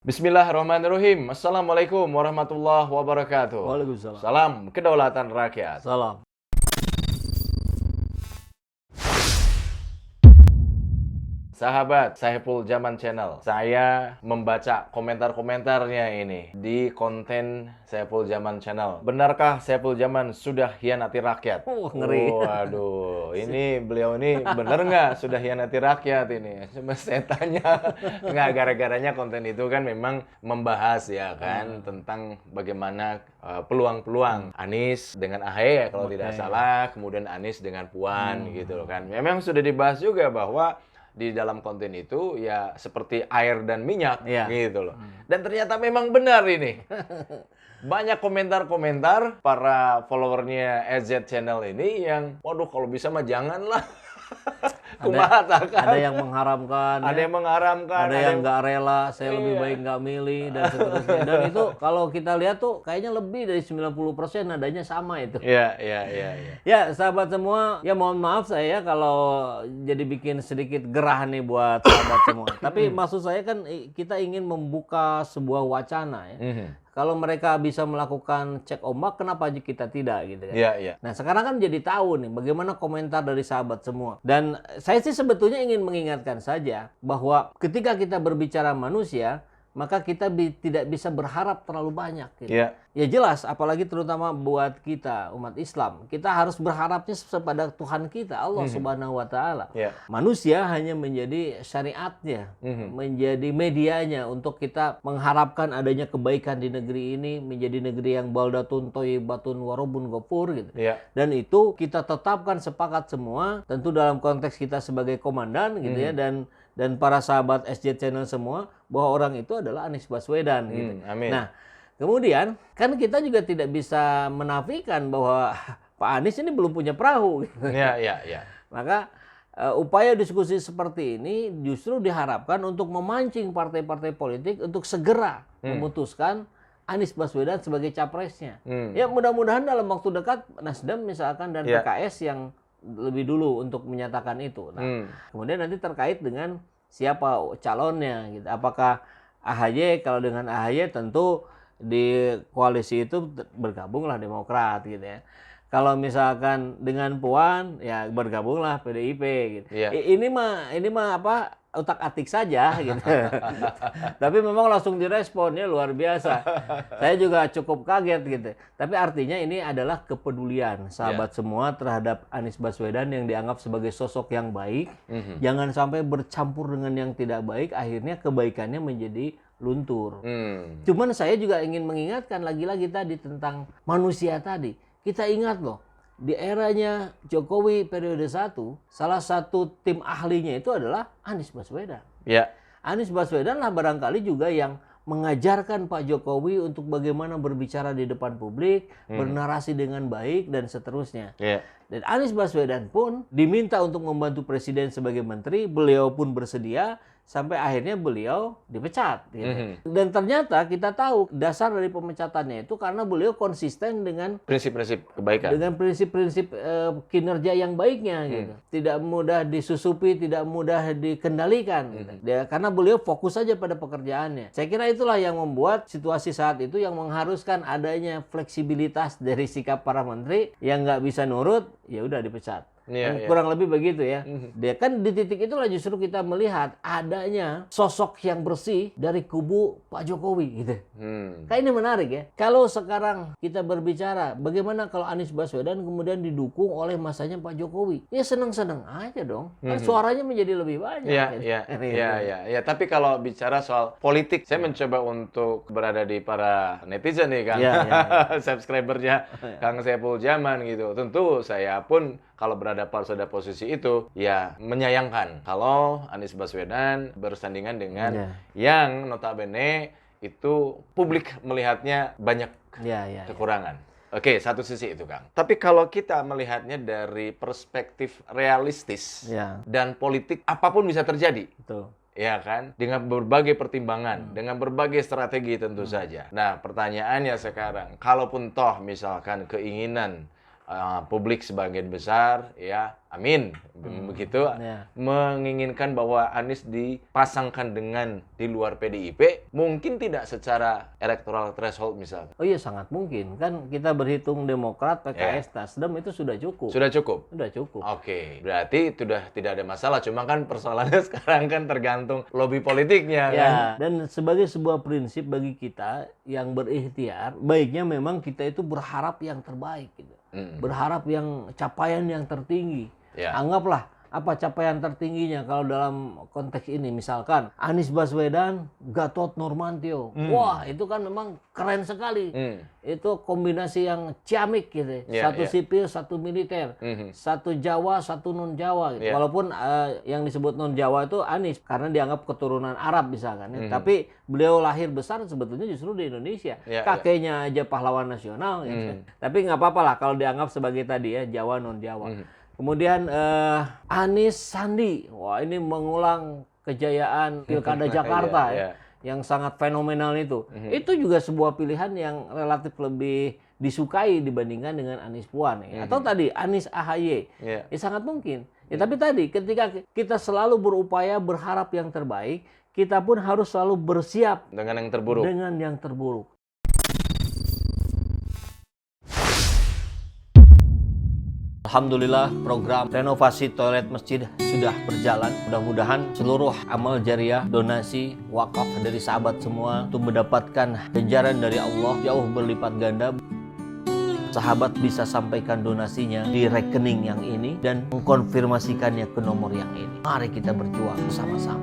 Bismillahirrahmanirrahim. Assalamualaikum warahmatullahi wabarakatuh. Waalaikumsalam. Salam kedaulatan rakyat. Salam. Sahabat Saiful Zaman Channel, saya membaca komentar-komentarnya ini di konten Saiful Zaman Channel. Benarkah Saiful Zaman sudah hianati rakyat? Ngeri. Waduh, ini beliau ini bener nggak sudah hianati rakyat ini? Cuma saya tanya, nggak gara-garanya konten itu kan memang membahas ya kan tentang bagaimana peluang-peluang Anies dengan AHY ya kalau tidak salah, kemudian Anies dengan Puan gitu loh kan. Memang sudah dibahas juga bahwa di dalam konten itu ya seperti air dan minyak gitu loh. Dan ternyata memang benar ini. Banyak komentar-komentar para followernya SZ Channel ini yang waduh kalau bisa mah janganlah. Ada yang mengharamkan, ada yang mengharamkan, ada yang nggak rela, saya lebih baik nggak milih dan seterusnya. Dan itu kalau kita lihat tuh kayaknya lebih dari 90% nadanya sama itu. Iya. Ya, sahabat semua, ya mohon maaf saya kalau jadi bikin sedikit gerah nih buat sahabat semua. Tapi maksud saya kan kita ingin membuka sebuah wacana ya. Kalau mereka bisa melakukan cek ombak, kenapa kita tidak gitu kan? Iya. Nah sekarang kan jadi tahu nih bagaimana komentar dari sahabat semua. Dan saya sih sebetulnya ingin mengingatkan saja bahwa ketika kita berbicara manusia, maka kita tidak bisa berharap terlalu banyak. Gitu. Iya. Ya jelas, apalagi terutama buat kita umat Islam, kita harus berharapnya kepada Tuhan kita, Allah Subhanahu Wa Taala. Iya. Manusia hanya menjadi syariatnya, menjadi medianya untuk kita mengharapkan adanya kebaikan di negeri ini, menjadi negeri yang baldatun thayyibatun warabun ghafur gitu. Iya. Dan itu kita tetapkan sepakat semua, tentu dalam konteks kita sebagai komandan gitu ya, dan para sahabat SJ Channel semua, bahwa orang itu adalah Anies Baswedan gitu. Amin. Nah, kemudian kan kita juga tidak bisa menafikan bahwa Pak Anies ini belum punya perahu. Gitu. Iya. Maka upaya diskusi seperti ini justru diharapkan untuk memancing partai-partai politik untuk segera memutuskan Anies Baswedan sebagai capresnya. Ya mudah-mudahan dalam waktu dekat Nasdem misalkan dan PKS yang lebih dulu untuk menyatakan itu. Nah, kemudian nanti terkait dengan siapa calonnya gitu. Apakah AHY? Kalau dengan AHY tentu di koalisi itu bergabunglah Demokrat gitu ya. Kalau misalkan dengan Puan ya bergabunglah PDIP gitu. Iya. Ini mah apa utak-atik saja gitu. Tapi memang langsung diresponnya luar biasa. Saya juga cukup kaget gitu. Tapi artinya ini adalah kepedulian sahabat semua terhadap Anies Baswedan yang dianggap sebagai sosok yang baik. Jangan sampai bercampur dengan yang tidak baik, akhirnya kebaikannya menjadi luntur. Cuman saya juga ingin mengingatkan lagi-lagi tadi tentang manusia tadi. Kita ingat loh, di eranya Jokowi periode 1, salah satu tim ahlinya itu adalah Anies Baswedan. Iya. Anies Baswedan lah barangkali juga yang mengajarkan Pak Jokowi untuk bagaimana berbicara di depan publik, bernarasi dengan baik, dan seterusnya. Iya. Dan Anies Baswedan pun diminta untuk membantu Presiden sebagai menteri, beliau pun bersedia, sampai akhirnya beliau dipecat. Gitu. Dan ternyata kita tahu dasar dari pemecatannya itu karena beliau konsisten dengan Prinsip-prinsip kebaikan. dengan prinsip-prinsip kinerja yang baiknya gitu. Tidak mudah disusupi, tidak mudah dikendalikan gitu. Karena beliau fokus saja pada pekerjaannya. Saya kira itulah yang membuat situasi saat itu yang mengharuskan adanya fleksibilitas dari sikap para menteri yang nggak bisa nurut, ya udah dipecat. Kurang lebih begitu ya. Dia kan di titik itulah justru kita melihat adanya sosok yang bersih dari kubu Pak Jokowi gitu. Kayak ini menarik ya. Kalau sekarang kita berbicara bagaimana kalau Anies Baswedan kemudian didukung oleh masanya Pak Jokowi, ya senang-senang aja dong. Kan suaranya menjadi lebih banyak. Iya. Tapi kalau bicara soal politik, saya mencoba untuk berada di para netizen nih Kang, subscribernya Kang Saiful Zaman gitu. Tentu saya pun kalau berada pada posisi itu, ya menyayangkan kalau Anies Baswedan bersandingan dengan yang notabene itu publik melihatnya banyak kekurangan. Oke, satu sisi itu Kang. Tapi kalau kita melihatnya dari perspektif realistis dan politik, apapun bisa terjadi. Betul. Ya kan? Dengan berbagai pertimbangan, dengan berbagai strategi tentu saja. Nah, pertanyaannya sekarang, kalaupun toh misalkan keinginan publik sebagian besar ya, amin, begitu, Ya. menginginkan bahwa Anies dipasangkan dengan di luar PDIP, mungkin tidak secara electoral threshold misalnya. Oh iya, sangat mungkin. Kan kita berhitung Demokrat, PKS, Nasdem itu sudah cukup. Sudah cukup? Sudah cukup. Oke, berarti sudah tidak ada masalah. Cuma kan persoalannya sekarang kan tergantung lobby politiknya kan. Ya, dan sebagai sebuah prinsip bagi kita yang berikhtiar, baiknya memang kita itu berharap yang terbaik gitu. Berharap yang capaian yang tertinggi. Ya. Anggaplah apa capaian tertingginya kalau dalam konteks ini, misalkan Anies Baswedan, Gatot Nurmantio. Wah, itu kan memang keren sekali. Itu kombinasi yang ciamik gitu. Ya, Satu ya. sipil, satu militer. Satu Jawa, satu non Jawa gitu. Ya. Walaupun yang disebut non Jawa itu Anies karena dianggap keturunan Arab misalkan ya. Tapi beliau lahir besar sebetulnya justru di Indonesia. Ya, Kakeknya aja pahlawan nasional gitu. Tapi nggak apa-apa lah kalau dianggap sebagai tadi ya, Jawa non Jawa. Kemudian Anies Sandi, wah ini mengulang kejayaan Pilkada Jakarta Iya, yang sangat fenomenal itu. Itu juga sebuah pilihan yang relatif lebih disukai dibandingkan dengan Anies Puan ya. Atau tadi Anies AHY, Iya. ya sangat mungkin. Ya tapi tadi ketika kita selalu berupaya berharap yang terbaik, kita pun harus selalu bersiap Dengan yang terburuk. dengan yang terburuk. Alhamdulillah program renovasi toilet masjid sudah berjalan. Mudah-mudahan seluruh amal jariah, donasi, wakaf dari sahabat semua untuk mendapatkan ganjaran dari Allah jauh berlipat ganda. Sahabat bisa sampaikan donasinya di rekening yang ini dan mengkonfirmasikannya ke nomor yang ini. Mari kita berjuang bersama-sama.